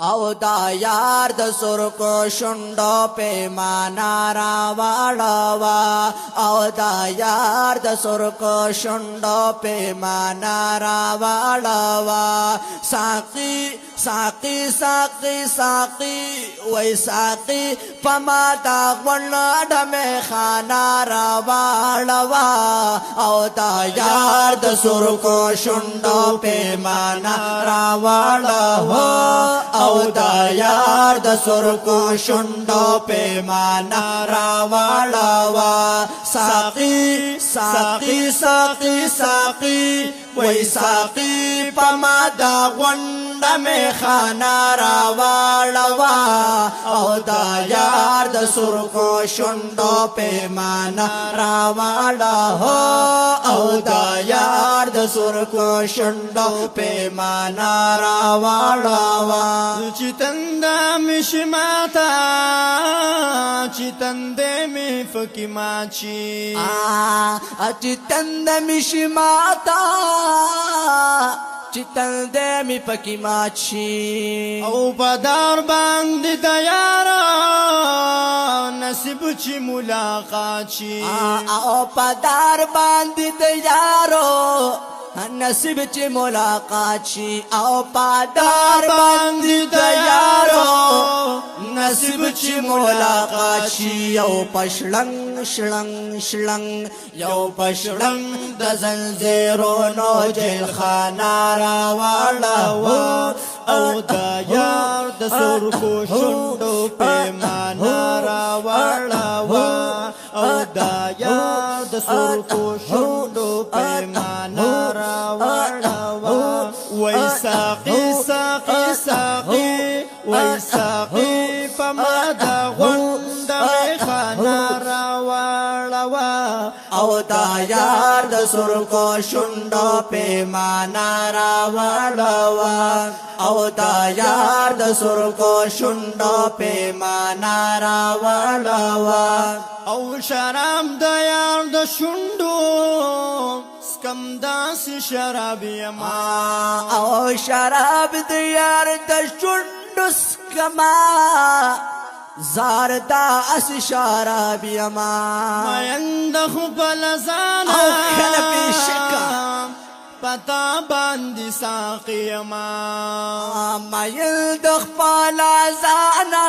او دا یار د سرکو شونډو پیمانا راوړوا او دا یار د سرکو شونډو پیمانا راوړوا ساقي ساقي ساقي ساقي وای ساقي پما دا غوڼه ډمه خانا راوړوا او دا یار د سرکو شونډو پیمانا راوړوا او دا یار د سرکو شونډو پیمانا راوړوا ساقي ساقي ساقي ساقي وای ساقي پما دا غونډه می خانا راوړوا او دا یار د سرکو شونډو پیمانا راوړوا او دا یار د سرکو شونډو پیمانا راوړوا چې تنده مې شي ماته چې تنده مې فکې ماچي چې تنده مې شي ماته چې تنده مې پکې ماچي او په دار باندې د یاره نصیب چې ملاقات شي او په دار باندې د یارو نصیب چې ملاقات شي او پادار باندې د یارو نصیب چې ملاقات شي او پشلنګ شلنګ شلنګ یو پشلنګ د زنجیرونو جیل خانه راوړوا او دا یار د سرکو شونډو پیمانا راوړوا او دا یار د سرکو شونډو پیمانا راوړوا وای ساقي ساقي ساقي وای ساقي پما دا غونډه می خانا راوړوا او دا یار د سرکو شونډو پیمانا راوړوا او دا یار د سرکو شونډو پیمانا راوړوا او شراب د یار د شونډو سکم داسې شراب یما او شراب د یار د شونډو سکما زاردا اس شراب یما مایند خپل زانا او کله بشکا پتا باندې ساقي یما مایند خپل زانا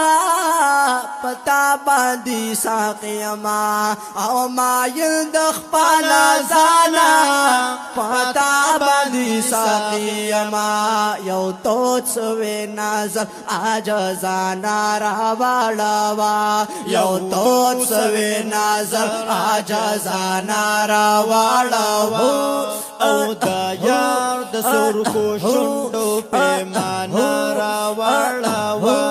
پتا باندې ساقي یما او مایند خپل زانا پتا باندې ساقي یما یو تو څوې نظر عاجزانا راوړوا یو تو څوې نظر عاجزانا راوړوا او دا یار د سرکو شونډو پیمانا راوړوا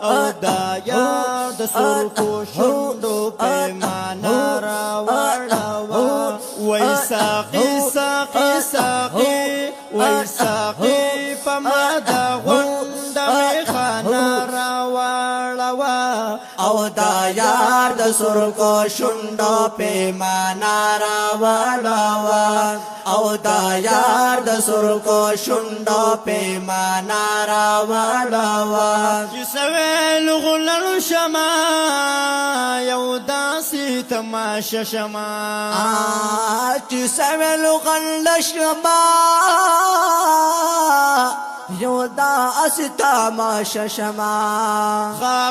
او دا یار د سرکو شونډو پیمانا راوړوا وای ساقي ساقي ساقي وای ساقي پما دا غونډه می خانا راوړوا او دا یار د سرکو شونډو پیمانا راوړوا او دا یار د سرکو شونډو پیمانا راوړوا چې سویل غلل شما یو داسې تماشه شما چې سویل غلل شما یو داسې تماشه شما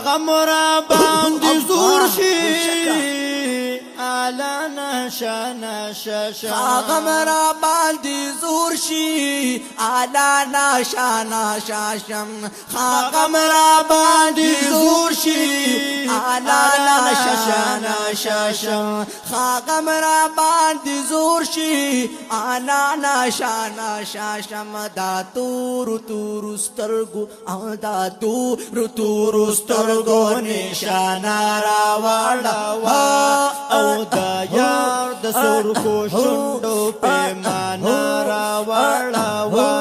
غم را باندې زور شي آلا نشا نشا شا غم را باندې زور شي آلا نشا نشا شم غم را باندې زور شي آلا نشا نشا شم غم را باندې زور شي آلا نشا نشا شم دا تور تور سترګو او دا تور سترګو نشانا راوړوا او دا یار د سرکو شونډو پیمانا راوړوا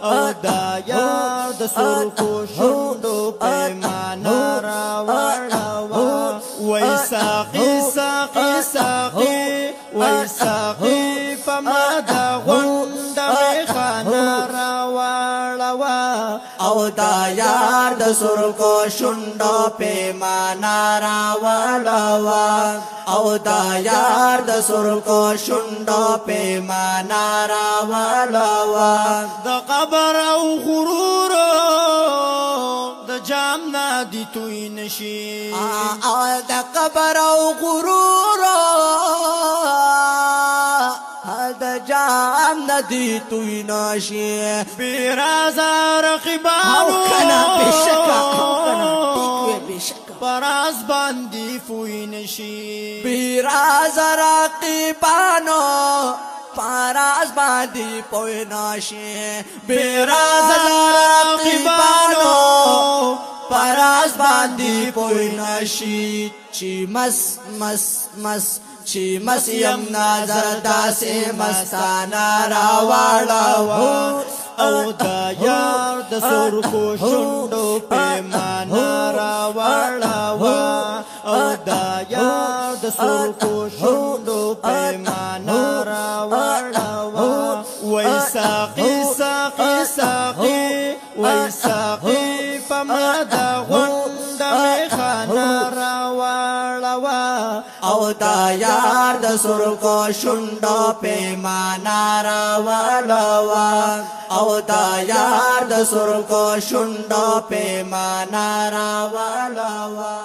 او دا یار د سرکو شونډو پیمانا راوړوا وای ساقي ساقي ساقي وای ساقي پما دا غونډه می خانا راوړوا او دا یار یار د سرکو شونډو پیمانه راولوا او دا یار د سرکو شونډو پیمانه راولوا د قبر او غرور د جام نادي توی نشي د قبر او غرور د جام ندی توی نشي بیرازا رقیبانو او کنا بشکا او کنا ټیکوی بشکا پراز باندې فوی نشي بیراز رقیبانو پراز باندې پوی نشي بیراز رقیبانو پراز باندې پوی نشي چی مس چی مس یم نظر داسې مستانه راوړو او دا یار د سرکو شونډو پیمانه راوړوا او دا یار د سرکو شونډو پیمانه راوړوا وای ساقي ساقي ساقي وای ساقي پما دا غونډه میخانه راوړوا او دا یار د سرکو شونډو پیمانه راولوا او دا یار د سرکو شونډو پیمانه راولوا